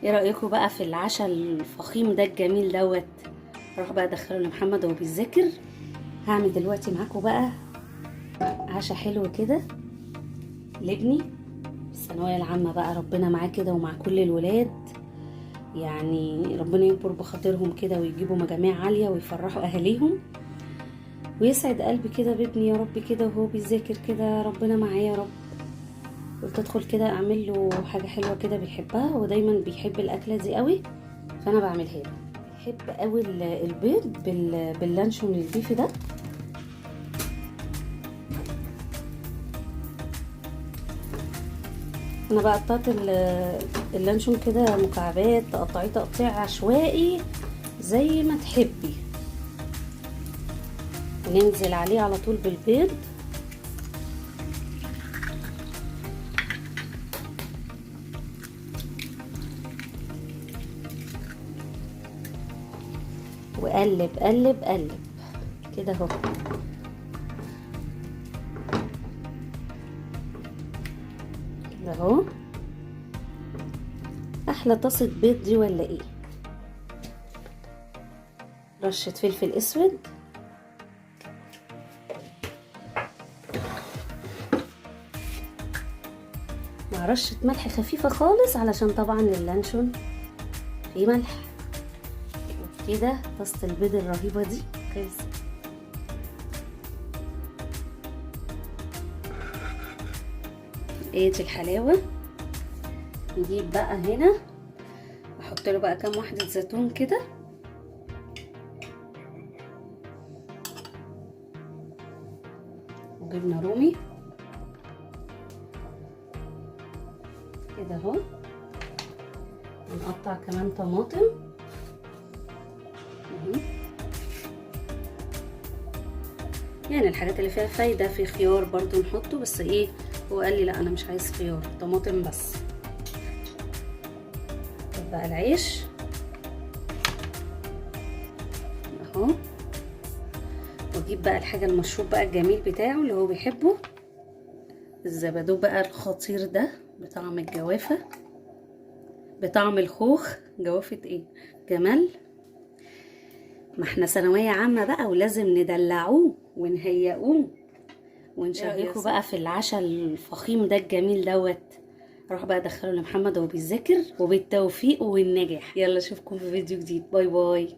ايه رايكم بقى في العشاء الفخيم ده الجميل دوت؟ اروح بقى ادخله لمحمد وهو بيذاكر. هعمل دلوقتي معاكم بقى عشاء حلو كده لابني في الثانويه العامه. بقى ربنا معاه كده ومع كل الولاد، يعني ربنا يكبر بخاطرهم كده ويجيبوا مجاميع عاليه ويفرحوا اهاليهم ويسعد قلبي كده بابني يا رب كده وهو بيذاكر كده. ربنا معاه يا رب. قلت ادخل كده اعمل له حاجه حلوه كده بيحبها، ودايما بيحب الاكله دي قوي فانا بعملها له. بحب قوي البيض باللانشون البيفي ده. انا بقى قطعت اللانشون كده مكعبات، تقطعيه تقطيع عشوائي زي ما تحبي. ننزل عليه على طول بالبيض، وقلب قلب قلب كده اهو. كده اهو. احلى طاسه بيض دي ولا ايه؟ رشه فلفل اسود، مع رشه ملح خفيفه خالص علشان طبعا اللانشون فيه ملح. كده طاسه البيض الرهيبه دي خلصت. ايه دي الحلاوه. نجيب بقى هنا احط له بقى كام واحده زيتون كده، وجبنه رومي كده اهو. ونقطع كمان طماطم يعني الحاجات اللي فيها فايده. في خيار برضو نحطه، بس ايه هو قال لي لا انا مش عايز خيار، طماطم بس. بقى العيش اهو، واجيب بقى الحاجه المشروب بقى الجميل بتاعه اللي هو بيحبه، الزبادو بقى الخطير ده بطعم الجوافه، بطعم الخوخ. جوافه ايه جمال. ما احنا ثانويه عامه بقى ولازم ندلعوه ونهيئوه ونشغلكوا بقى في العشاء الفخيم ده الجميل دوت. اروح بقى ادخله لمحمد وهو بيذاكر، وبالتوفيق والنجاح. يلا اشوفكم في فيديو جديد. باي باي.